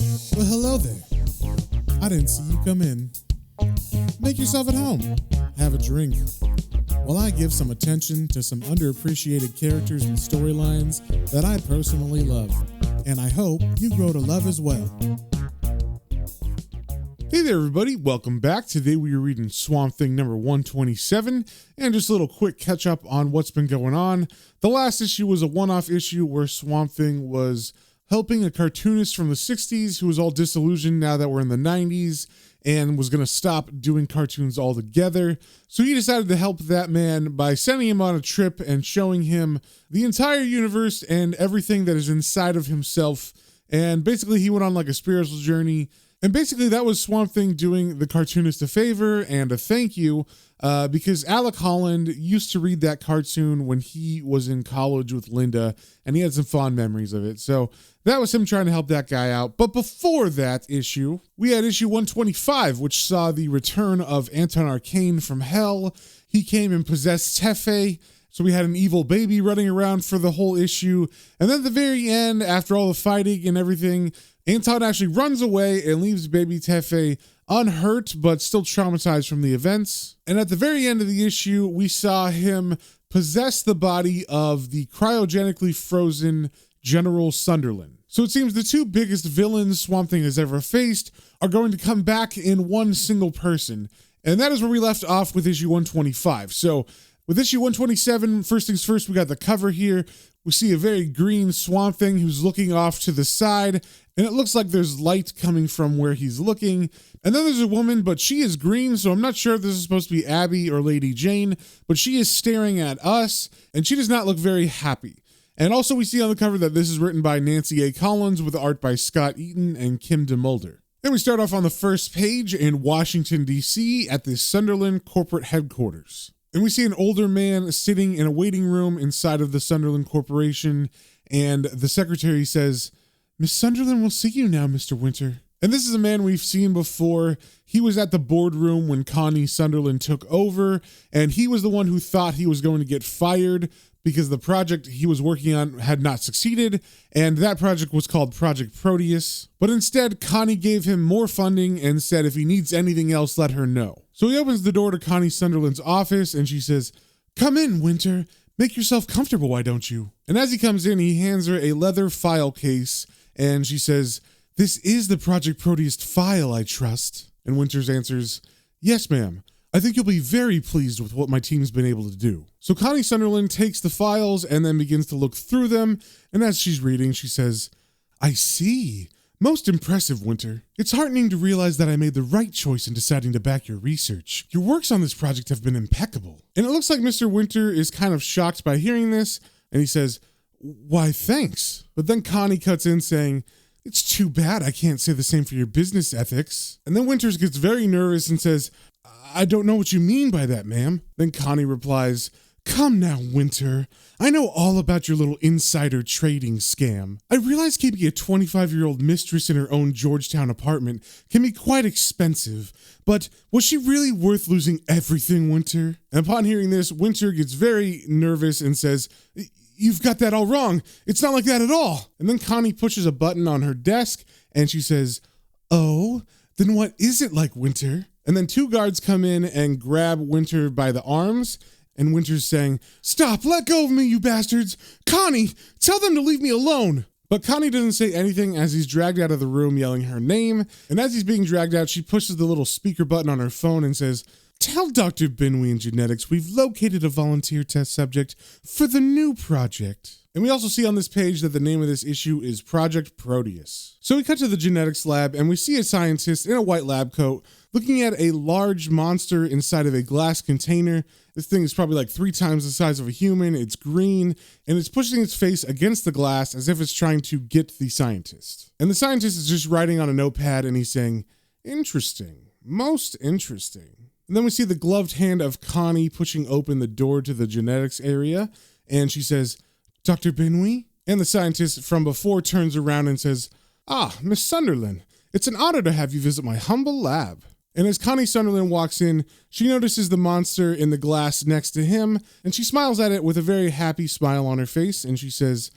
Well, hello there. I didn't see you come in. Make yourself at home. Have a drink. While I give some attention to some underappreciated characters and storylines that I personally love. And I hope you grow to love as well. Hey there, everybody. Welcome back. Today we are reading Swamp Thing number 127, and just a little quick catch up on what's been going on. The last issue was a one-off issue where Swamp Thing was helping a cartoonist from the 60s who was all disillusioned now that we're in the 90s and was going to stop doing cartoons altogether. So he decided to help that man by sending him on a trip and showing him the entire universe and everything that is inside of himself. And basically he went on like a spiritual journey. And basically that was Swamp Thing doing the cartoonist a favor and a thank you because Alec Holland used to read that cartoon when he was in college with Linda, and he had some fond memories of it. So that was him trying to help that guy out. But before that issue, we had issue 125, which saw the return of Anton Arcane from hell. He came and possessed Tefe. So we had an evil baby running around for the whole issue. And then at the very end, after all the fighting and everything, Anton actually runs away and leaves baby Tefe unhurt, but still traumatized from the events. And at the very end of the issue, we saw him possess the body of the cryogenically frozen General Sunderland. So it seems the two biggest villains Swamp Thing has ever faced are going to come back in one single person. And that is where we left off with issue 125. So with issue 127, first things first, we got the cover here. We see a very green Swamp Thing who's looking off to the side, and it looks like there's light coming from where he's looking. And then there's a woman, but she is green, so I'm not sure if this is supposed to be Abby or Lady Jane, but she is staring at us, and she does not look very happy. And also we see on the cover that this is written by Nancy A. Collins with art by Scott Eaton and Kim DeMulder. Then we start off on the first page in Washington, D.C. at the Sunderland corporate headquarters. And we see an older man sitting in a waiting room inside of the Sunderland Corporation, and the secretary says, "Miss Sunderland will see you now, Mr. Winter." And this is a man we've seen before. He was at the boardroom when Connie Sunderland took over, and he was the one who thought he was going to get fired because the project he was working on had not succeeded, and that project was called Project Proteus. But instead, Connie gave him more funding and said if he needs anything else, let her know. So he opens the door to Connie Sunderland's office, and she says, "Come in, Winter. Make yourself comfortable, why don't you?" And as he comes in, he hands her a leather file case, and she says, "This is the Project Proteus file, I trust." And Winters answers, "Yes, ma'am. I think you'll be very pleased with what my team's been able to do." So Connie Sunderland takes the files and then begins to look through them, and as she's reading, she says, "I see. Most impressive, Winter. It's heartening to realize that I made the right choice in deciding to back your research. Your works on this project have been impeccable." And it looks like Mr. Winter is kind of shocked by hearing this, and he says, "Why, thanks." But then Connie cuts in saying, "It's too bad I can't say the same for your business ethics." And then Winters gets very nervous and says, "I don't know what you mean by that, ma'am." Then Connie replies, "Come now, Winter. I know all about your little insider trading scam. I realize keeping a 25-year-old mistress in her own Georgetown apartment can be quite expensive, but was she really worth losing everything, Winter?" And upon hearing this, Winter gets very nervous and says, "You've got that all wrong. It's not like that at all." And then Connie pushes a button on her desk and she says, "Oh, then what is it like, Winter?" And then two guards come in and grab Winter by the arms, and Winter's saying, "Stop, let go of me, you bastards. Connie, tell them to leave me alone." But Connie doesn't say anything as he's dragged out of the room yelling her name. And as he's being dragged out, she pushes the little speaker button on her phone and says, "Tell Dr. Benway in genetics we've located a volunteer test subject for the new project." And we also see on this page that the name of this issue is Project Proteus. So we cut to the genetics lab and we see a scientist in a white lab coat looking at a large monster inside of a glass container. This thing is probably like 3 times the size of a human. It's green and it's pushing its face against the glass as if it's trying to get the scientist. And the scientist is just writing on a notepad and he's saying, "Interesting, most interesting." And then we see the gloved hand of Connie pushing open the door to the genetics area, and she says, "Dr. Benway?" And the scientist from before turns around and says, "Ah, Miss Sunderland, it's an honor to have you visit my humble lab." And as Connie Sunderland walks in, she notices the monster in the glass next to him, and she smiles at it with a very happy smile on her face, and she says,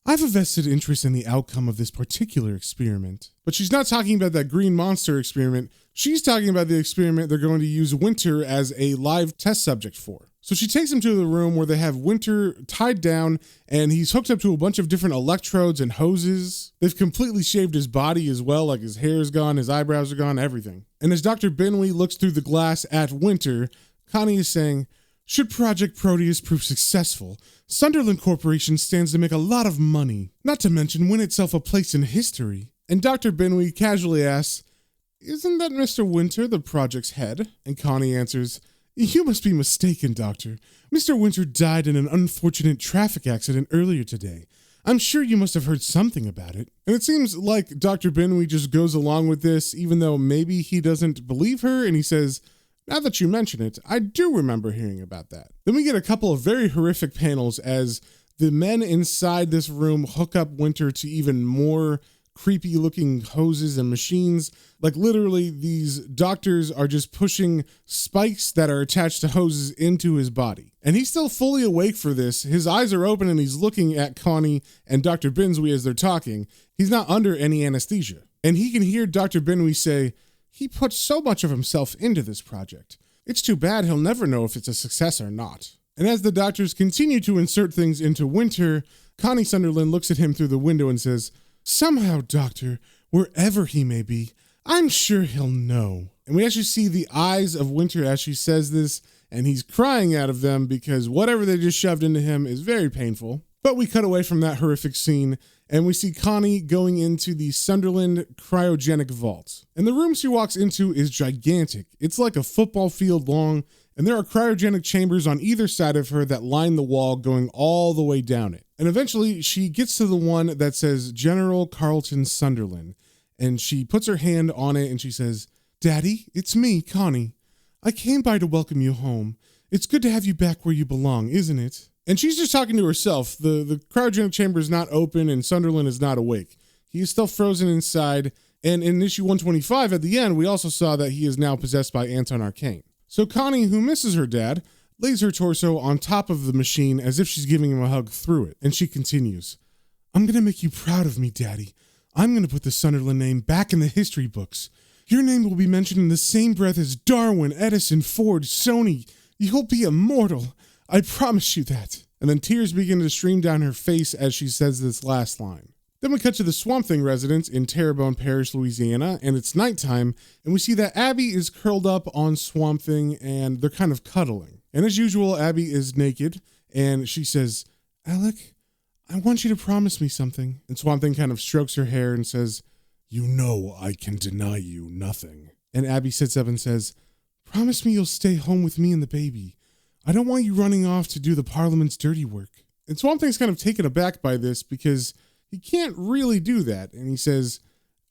I have a vested interest in the outcome of this particular experiment. But she's not talking about that green monster experiment. She's talking about the experiment they're going to use Winter as a live test subject for. So she takes him to the room where they have Winter tied down, and he's hooked up to a bunch of different electrodes and hoses. They've completely shaved his body as well, like his hair is gone, his eyebrows are gone, everything. And as Dr. Benway looks through the glass at Winter, Connie is saying, should Project Proteus prove successful, Sunderland Corporation stands to make a lot of money, not to mention win itself a place in history. And Dr. Benway casually asks, isn't that Mr. Winter, the project's head? And Connie answers, you must be mistaken, Doctor. Mr. Winter died in an unfortunate traffic accident earlier today. I'm sure you must have heard something about it. And it seems like Dr. Benway just goes along with this, even though maybe he doesn't believe her, and he says, now that you mention it, I do remember hearing about that. Then we get a couple of very horrific panels as the men inside this room hook up Winter to even more creepy looking hoses and machines. Like literally these doctors are just pushing spikes that are attached to hoses into his body. And he's still fully awake for this. His eyes are open and he's looking at Connie and Dr. Benway as they're talking. He's not under any anesthesia. And he can hear Dr. Benway say, he put so much of himself into this project. It's too bad he'll never know if it's a success or not. And as the doctors continue to insert things into Winter, Connie Sunderland looks at him through the window and says, somehow, Doctor, wherever he may be, I'm sure he'll know. And we actually see the eyes of Winter as she says this, and he's crying out of them because whatever they just shoved into him is very painful. But we cut away from that horrific scene, and we see Connie going into the Sunderland cryogenic vault. And the room she walks into is gigantic. It's like a football field long, and there are cryogenic chambers on either side of her that line the wall going all the way down it. And eventually she gets to the one that says General Carlton Sunderland, and she puts her hand on it and she says, Daddy, it's me, Connie. I came by to welcome you home. It's good to have you back where you belong, isn't it? And she's just talking to herself. The cryogenic chamber is not open and Sunderland is not awake. He is still frozen inside. And in issue 125 at the end, we also saw that he is now possessed by Anton Arcane. So Connie, who misses her dad, lays her torso on top of the machine as if she's giving him a hug through it. And she continues, I'm going to make you proud of me, Daddy. I'm going to put the Sunderland name back in the history books. Your name will be mentioned in the same breath as Darwin, Edison, Ford, Sony. You'll be immortal. I promise you that. And then tears begin to stream down her face as she says this last line. Then we cut to the Swamp Thing residence in Terrebonne Parish, Louisiana, and it's nighttime, and we see that Abby is curled up on Swamp Thing, and they're kind of cuddling. And as usual, Abby is naked, and she says, Alec, I want you to promise me something. And Swamp Thing kind of strokes her hair and says, you know I can deny you nothing. And Abby sits up and says, promise me you'll stay home with me and the baby. I don't want you running off to do the Parliament's dirty work. And Swamp Thing's kind of taken aback by this because he can't really do that. And he says,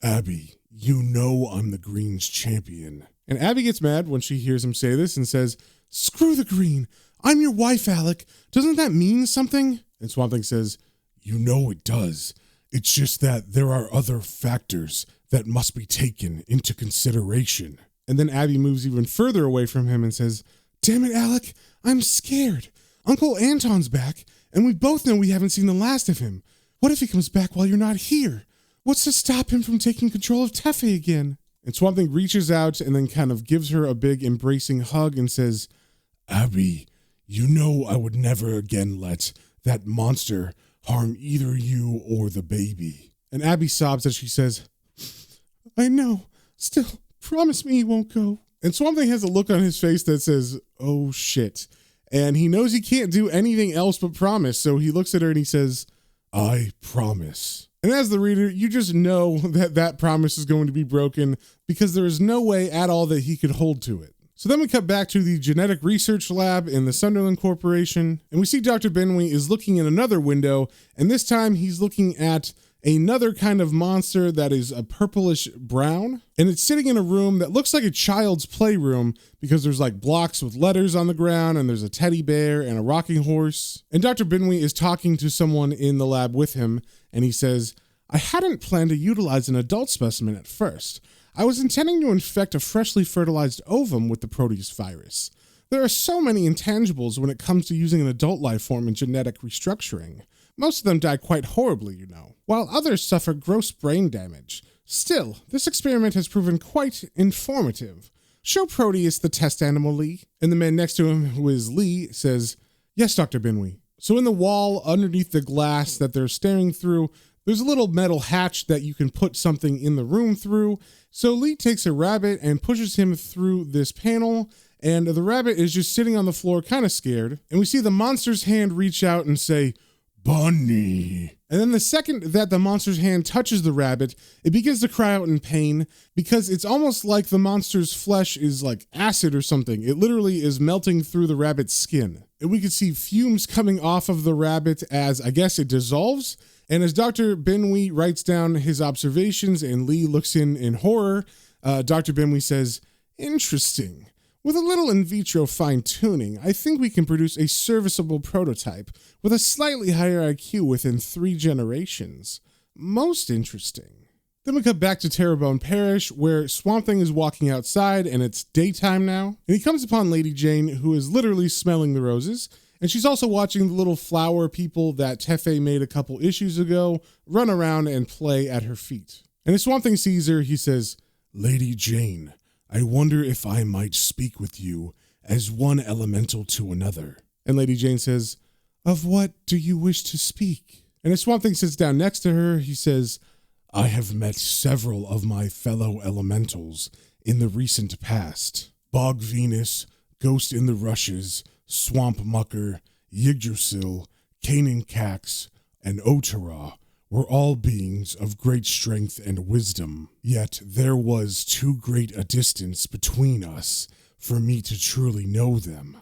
Abby, you know I'm the Green's champion. And Abby gets mad when she hears him say this and says, screw the Green. I'm your wife, Alec. Doesn't that mean something? And Swamp Thing says, you know it does. It's just that there are other factors that must be taken into consideration. And then Abby moves even further away from him and says, damn it, Alec, I'm scared. Uncle Anton's back, and we both know we haven't seen the last of him. What if he comes back while you're not here? What's to stop him from taking control of Tefe again? And Swamp Thing reaches out and then kind of gives her a big embracing hug and says, Abby, you know I would never again let that monster harm either you or the baby. And Abby sobs as she says, I know. Still, promise me you won't go. And Swamp Thing has a look on his face that says, oh shit. And he knows he can't do anything else but promise. So he looks at her and he says, I promise. And as the reader, you just know that that promise is going to be broken because there is no way at all that he could hold to it. So then we cut back to the genetic research lab in the Sunderland Corporation, and we see Dr. Benway is looking in another window, and this time he's looking at another kind of monster that is a purplish brown, and it's sitting in a room that looks like a child's playroom because there's like blocks with letters on the ground, and there's a teddy bear and a rocking horse. And Dr. Benway is talking to someone in the lab with him, and he says, I hadn't planned to utilize an adult specimen at first. I was intending to infect a freshly fertilized ovum with the Proteus virus. There are so many intangibles when it comes to using an adult life form in genetic restructuring. Most of them die quite horribly, while others suffer gross brain damage. Still, this experiment has proven quite informative. Show Proteus the test animal, Lee. And the man next to him, who is Lee, says, "Yes, Dr. Binwee." So in the wall, underneath the glass that they're staring through, there's a little metal hatch that you can put something in the room through. So Lee takes a rabbit and pushes him through this panel, and the rabbit is just sitting on the floor kind of scared. And we see the monster's hand reach out and say, "Bunny." And then the second that the monster's hand touches the rabbit, it begins to cry out in pain because it's almost like the monster's flesh is like acid or something. It literally is melting through the rabbit's skin. And we can see fumes coming off of the rabbit as, I guess, it dissolves. And as Dr. Binwee writes down his observations and Lee looks in horror, Dr. Binwee says, "Interesting. With a little in vitro fine-tuning, I think we can produce a serviceable prototype with a slightly higher IQ within 3 generations. Most interesting." Then we cut back to Terrebonne Parish, where Swamp Thing is walking outside, and it's daytime now. And he comes upon Lady Jane, who is literally smelling the roses. And she's also watching the little flower people that Tefe made a couple issues ago run around and play at her feet. And as Swamp Thing sees her, he says, "Lady Jane, I wonder if I might speak with you as one elemental to another." And Lady Jane says, "Of what do you wish to speak?" And as Swamp Thing sits down next to her, he says, "I have met several of my fellow elementals in the recent past. Bog Venus, Ghost in the Rushes, Swamp Mucker, Yggdrasil, Canaan Cax, and Otara were all beings of great strength and wisdom. Yet there was too great a distance between us for me to truly know them.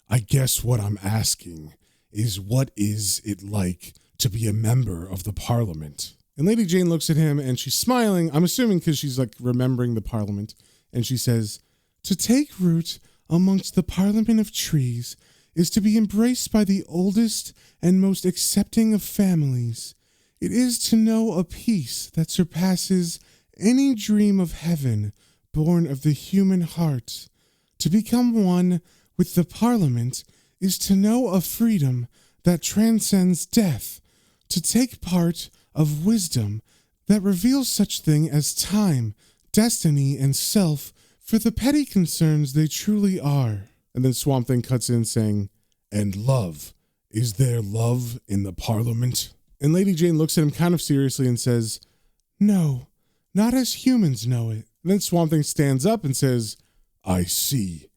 I guess what I'm asking is, what is it like to be a member of the Parliament?" And Lady Jane looks at him and she's smiling, I'm assuming because she's like remembering the Parliament, and she says, "To take root amongst the Parliament of trees is to be embraced by the oldest and most accepting of families. It is to know a peace that surpasses any dream of heaven born of the human heart. To become one with the Parliament is to know a freedom that transcends death, to take part of wisdom that reveals such thing as time, destiny, and self for the petty concerns they truly are." And then Swamp Thing cuts in saying, "And love. Is there love in the Parliament?" And Lady Jane looks at him kind of seriously and says, "No, not as humans know it." And then Swamp Thing stands up and says, "I see.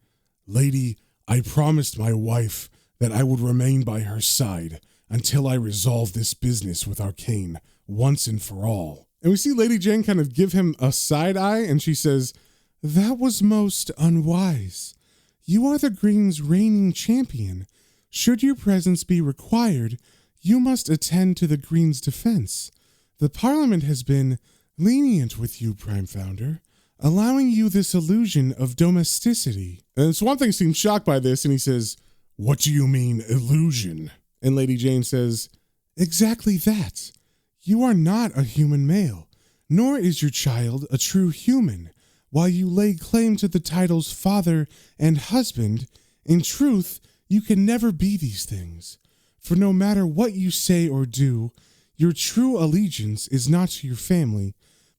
Lady, I promised my wife that I would remain by her side until I resolve this business with Arcane once and for all." And we see Lady Jane kind of give him a side eye, and she says, "That was most unwise. You are the Green's reigning champion. Should your presence be required, you must attend to the Green's defense. The Parliament has been lenient with you, Prime Founder, allowing you this illusion of domesticity." And Swamp Thing seems shocked by this, and he says, "What do you mean, illusion?" And Lady Jane says, "Exactly that. You are not a human male, nor is your child a true human. While you lay claim to the titles father and husband, in truth, you can never be these things. For no matter what you say or do, your true allegiance is not to your family,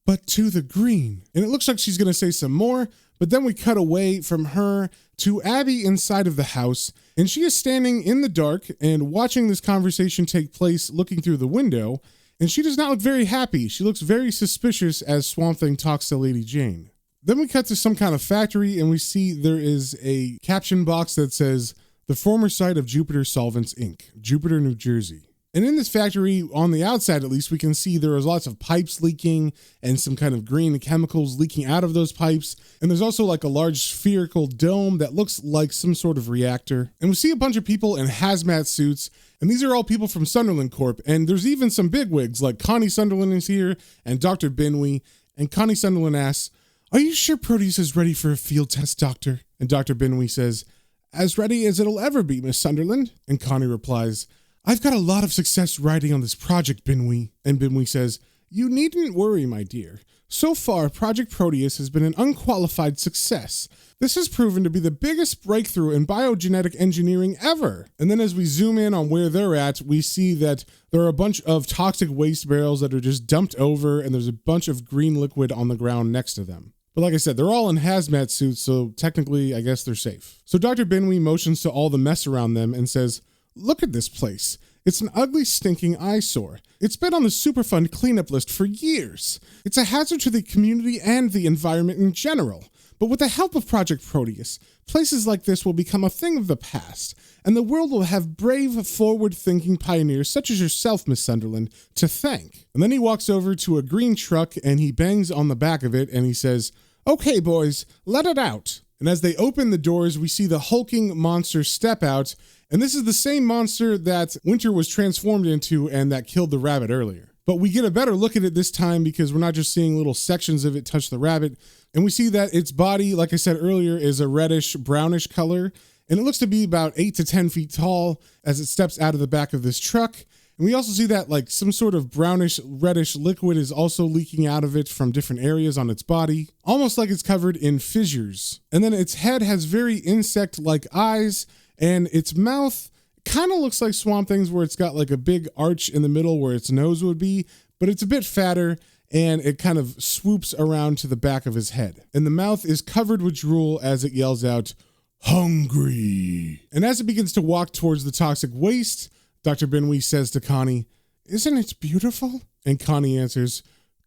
but to the Green." And it looks like she's going to say some more, but then we cut away from her to Abby inside of the house, and she is standing in the dark and watching this conversation take place, looking through the window, and she does not look very happy. She looks very suspicious as Swamp Thing talks to Lady Jane. Then we cut to some kind of factory, and we see there is a caption box that says, "The former site of Jupiter Solvents, Inc., Jupiter, New Jersey." And in this factory, on the outside at least, we can see there is lots of pipes leaking and some kind of green chemicals leaking out of those pipes. And there's also like a large spherical dome that looks like some sort of reactor. And we see a bunch of people in hazmat suits, and these are all people from Sunderland Corp. And there's even some bigwigs, like Connie Sunderland is here and Dr. Binwee. And Connie Sunderland asks, "Are you sure Proteus is ready for a field test, Doctor?" And Dr. Binwee says, "As ready as it'll ever be, Miss Sunderland." And Connie replies, "I've got a lot of success riding on this project, Binwee." And Binwee says, "You needn't worry, my dear. So far, Project Proteus has been an unqualified success. This has proven to be the biggest breakthrough in biogenetic engineering ever. And then as we zoom in on where they're at, we see that there are a bunch of toxic waste barrels that are just dumped over, and there's a bunch of green liquid on the ground next to them. But like I said, they're all in hazmat suits, so technically, I guess they're safe. So Dr. Benwee motions to all the mess around them and says, "Look at this place. It's an ugly, stinking eyesore. It's been on the Superfund cleanup list for years. It's a hazard to the community and the environment in general. But with the help of Project Proteus, places like this will become a thing of the past, and the world will have brave, forward-thinking pioneers such as yourself, Miss Sunderland, to thank." And then he walks over to a green truck and he bangs on the back of it and he says, "Okay, boys, let it out." And as they open the doors, we see the hulking monster step out, and this is the same monster that Winter was transformed into and that killed the rabbit earlier. But we get a better look at it this time because we're not just seeing little sections of it touch the rabbit, and we see that its body, like I said earlier, is a reddish, brownish color, and it looks to be about 8 to 10 feet tall as it steps out of the back of this truck. And we also see that like some sort of brownish, reddish liquid is also leaking out of it from different areas on its body, almost like it's covered in fissures. And then its head has very insect-like eyes, and its mouth kind of looks like Swamp Thing's, where it's got like a big arch in the middle where its nose would be, but it's a bit fatter, and it kind of swoops around to the back of his head. And the mouth is covered with drool as it yells out, "Hungry." And as it begins to walk towards the toxic waste, Dr. Benwee says to Connie, "Isn't it beautiful?" And Connie answers,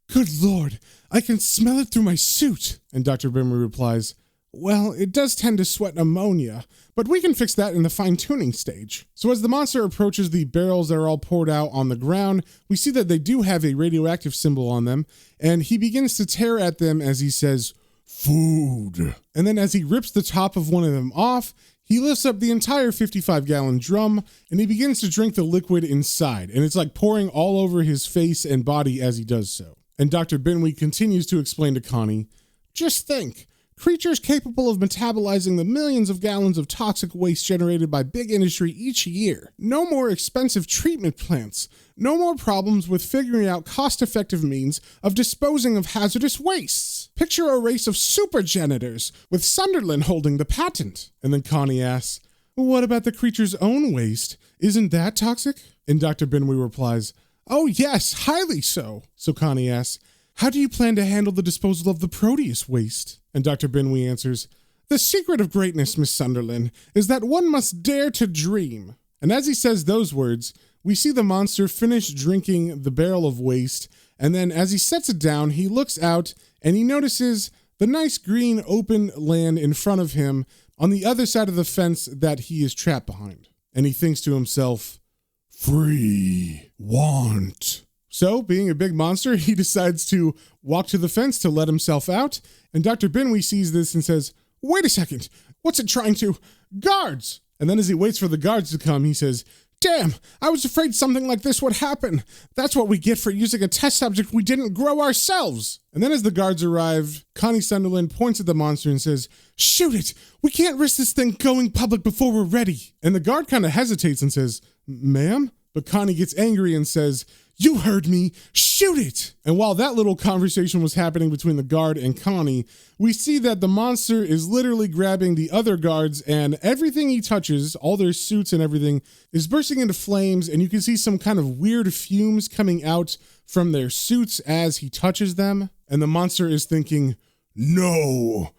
"Good Lord, I can smell it through my suit." And Dr. Benwee replies, "Well, it does tend to sweat ammonia, but we can fix that in the fine-tuning stage." So as the monster approaches the barrels that are all poured out on the ground, we see that they do have a radioactive symbol on them, and he begins to tear at them as he says, "Food." And then as he rips the top of one of them off, he lifts up the entire 55-gallon drum, and he begins to drink the liquid inside, and it's like pouring all over his face and body as he does so. And Dr. Benwee continues to explain to Connie, "Just think. Creatures capable of metabolizing the millions of gallons of toxic waste generated by big industry each year. No more expensive treatment plants. No more problems with figuring out cost-effective means of disposing of hazardous wastes. Picture a race of super janitors, with Sunderland holding the patent." And then Connie asks, "What about the creature's own waste? Isn't that toxic?" And Dr. Benwee replies, "Oh yes, highly so." So Connie asks, "How do you plan to handle the disposal of the Proteus waste?" And Dr. Benwee answers, "The secret of greatness, Miss Sunderland, is that one must dare to dream." And as he says those words, we see the monster finish drinking the barrel of waste, and then as he sets it down, he looks out and he notices the nice green open land in front of him on the other side of the fence that he is trapped behind. And he thinks to himself, "Free want." So, being a big monster, he decides to walk to the fence to let himself out, and Dr. Benwee sees this and says, "Wait a second, what's it trying to? Guards!" And then as he waits for the guards to come, he says, "Damn, I was afraid something like this would happen. That's what we get for using a test subject we didn't grow ourselves." And then as the guards arrive, Connie Sunderland points at the monster and says, "Shoot it! We can't risk this thing going public before we're ready." And the guard kind of hesitates and says, "Ma'am?" But Connie gets angry and says, "You heard me, shoot it!" And while that little conversation was happening between the guard and Connie, we see that the monster is literally grabbing the other guards, and everything he touches, all their suits and everything, is bursting into flames, and you can see some kind of weird fumes coming out from their suits as he touches them. And the monster is thinking, "No,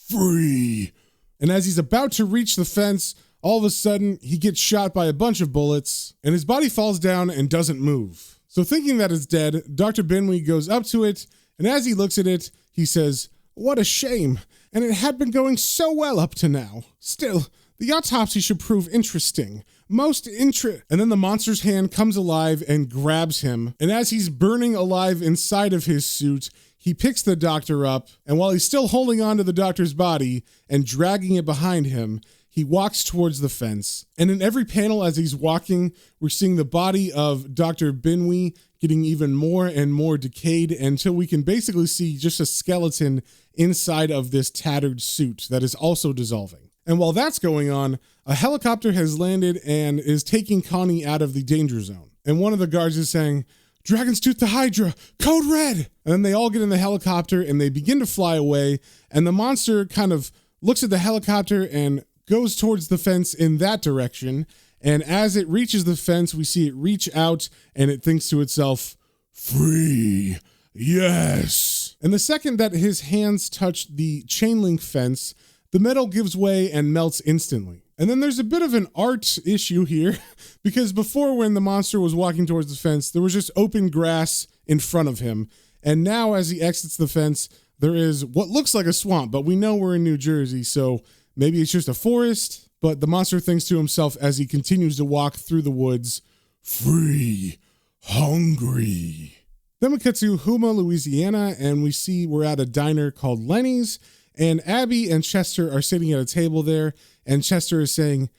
free." And as he's about to reach the fence, all of a sudden, he gets shot by a bunch of bullets, and his body falls down and doesn't move. So thinking that it's dead, Dr. Benwee goes up to it, and as he looks at it, he says, "What a shame, and it had been going so well up to now. Still, the autopsy should prove interesting. And then the monster's hand comes alive and grabs him, and as he's burning alive inside of his suit, he picks the doctor up, and while he's still holding on to the doctor's body and dragging it behind him, he walks towards the fence. And in every panel as he's walking, we're seeing the body of Dr. Benwee getting even more and more decayed until we can basically see just a skeleton inside of this tattered suit that is also dissolving. And while that's going on, a helicopter has landed and is taking Connie out of the danger zone. And one of the guards is saying, Dragon's Tooth to Hydra, code red. And then they all get in the helicopter and they begin to fly away. And the monster kind of looks at the helicopter and goes towards the fence in that direction. And as it reaches the fence, we see it reach out and it thinks to itself, free, yes. And the second that his hands touch the chain link fence, the metal gives way and melts instantly. And then there's a bit of an art issue here because before, when the monster was walking towards the fence, there was just open grass in front of him. And now as he exits the fence, there is what looks like a swamp, but we know we're in New Jersey, so maybe it's just a forest. But the monster thinks to himself as he continues to walk through the woods, free, hungry. Then we cut to Houma, Louisiana, and we see we're at a diner called Lenny's, and Abby and Chester are sitting at a table there, and Chester is saying,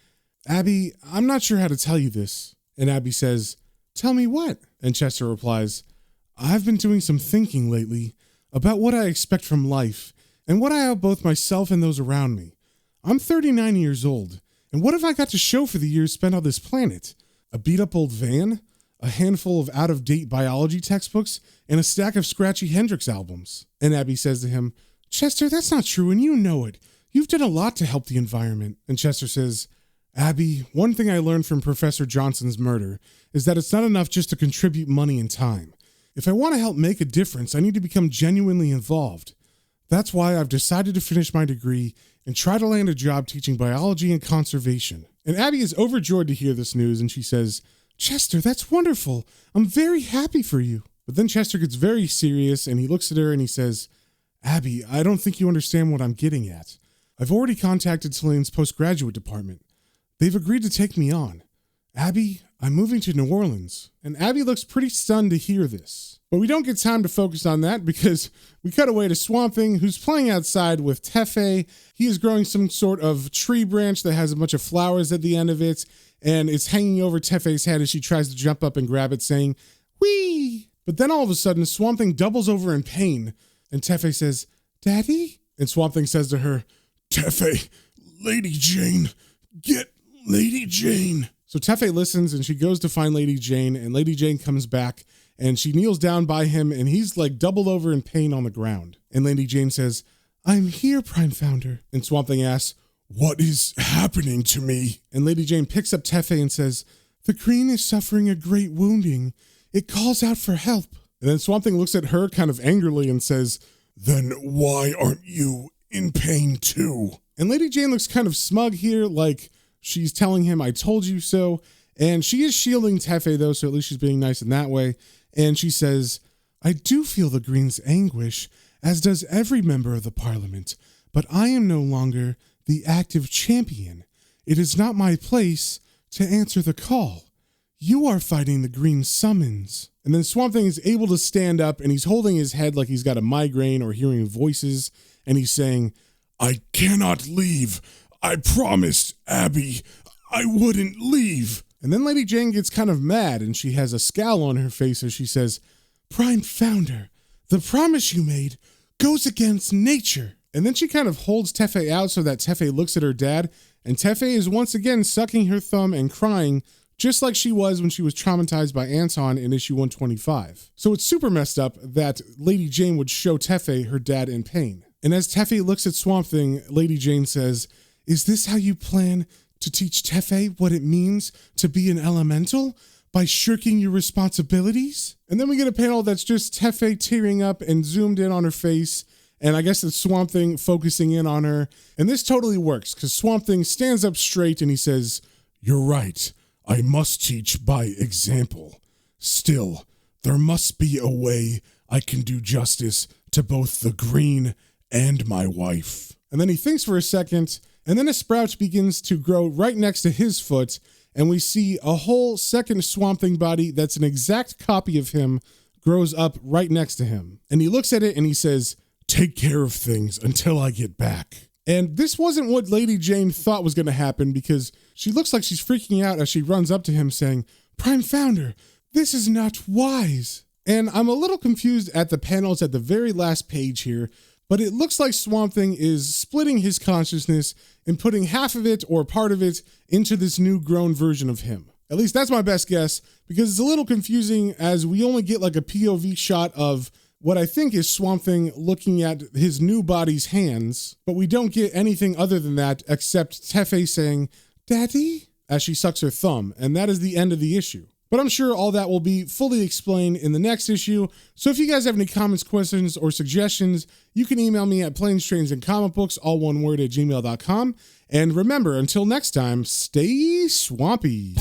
Abby, I'm not sure how to tell you this. And Abby says, tell me what? And Chester replies, I've been doing some thinking lately about what I expect from life and what I owe both myself and those around me. I'm 39 years old, and what have I got to show for the years spent on this planet? A beat-up old van? A handful of out-of-date biology textbooks, and a stack of scratchy Hendrix albums. And Abby says to him, Chester, that's not true, and you know it. You've done a lot to help the environment. And Chester says, Abby, one thing I learned from Professor Johnson's murder is that it's not enough just to contribute money and time. If I want to help make a difference, I need to become genuinely involved. That's why I've decided to finish my degree and try to land a job teaching biology and conservation. And Abby is overjoyed to hear this news, and she says, Chester, that's wonderful. I'm very happy for you. But then Chester gets very serious and he looks at her and he says, Abby, I don't think you understand what I'm getting at. I've already contacted Celine's postgraduate department. They've agreed to take me on. Abby, I'm moving to New Orleans. And Abby looks pretty stunned to hear this. But we don't get time to focus on that because we cut away to Swamp Thing, who's playing outside with Tefe. He is growing some sort of tree branch that has a bunch of flowers at the end of it, and it's hanging over Tefe's head as she tries to jump up and grab it, saying, whee! But then all of a sudden, Swamp Thing doubles over in pain, and Tefe says, Daddy? And Swamp Thing says to her, Tefe, Lady Jane, get Lady Jane. So Tefe listens, and she goes to find Lady Jane, and Lady Jane comes back, and she kneels down by him, and he's like doubled over in pain on the ground. And Lady Jane says, I'm here, Prime Founder. And Swamp Thing asks, what is happening to me? And Lady Jane picks up Tefe and says, the green is suffering a great wounding. It calls out for help. And then Swamp Thing looks at her kind of angrily and says, then why aren't you in pain too? And Lady Jane looks kind of smug here, like she's telling him, I told you so. And she is shielding Tefe though, so at least she's being nice in that way. And she says, I do feel the green's anguish, as does every member of the parliament, but I am no longer the active champion. It is not my place to answer the call. You are fighting the green summons. And then Swamp Thing is able to stand up, and he's holding his head like he's got a migraine or hearing voices, and he's saying, I cannot leave. I promised Abby I wouldn't leave. And then Lady Jane gets kind of mad, and she has a scowl on her face as she says, Prime Founder, the promise you made goes against nature. And then she kind of holds Tefe out so that Tefe looks at her dad, and Tefe is once again sucking her thumb and crying, just like she was when she was traumatized by Anton in issue 125. So it's super messed up that Lady Jane would show Tefe her dad in pain. And as Tefe looks at Swamp Thing, Lady Jane says, is this how you plan to teach Tefe what it means to be an elemental? By shirking your responsibilities? And then we get a panel that's just Tefe tearing up and zoomed in on her face, and I guess it's Swamp Thing focusing in on her. And this totally works, because Swamp Thing stands up straight and he says, you're right, I must teach by example. Still, there must be a way I can do justice to both the green and my wife. And then he thinks for a second, and then a sprout begins to grow right next to his foot, and we see a whole second Swamp Thing body that's an exact copy of him grows up right next to him. And he looks at it and he says, take care of things until I get back. And this wasn't what Lady Jane thought was going to happen, because she looks like she's freaking out as she runs up to him saying, Prime Founder, this is not wise. And I'm a little confused at the panels at the very last page here, but it looks like Swamp Thing is splitting his consciousness and putting half of it or part of it into this new grown version of him. At least that's my best guess, because it's a little confusing as we only get like a POV shot of what I think is Swamp Thing looking at his new body's hands, but we don't get anything other than that except Tefe saying, "Daddy?" as she sucks her thumb, and that is the end of the issue. But I'm sure all that will be fully explained in the next issue, so if you guys have any comments, questions, or suggestions, you can email me at planestrains.and-comicbooks, all one word, at gmail.com. And remember, until next time, stay swampy.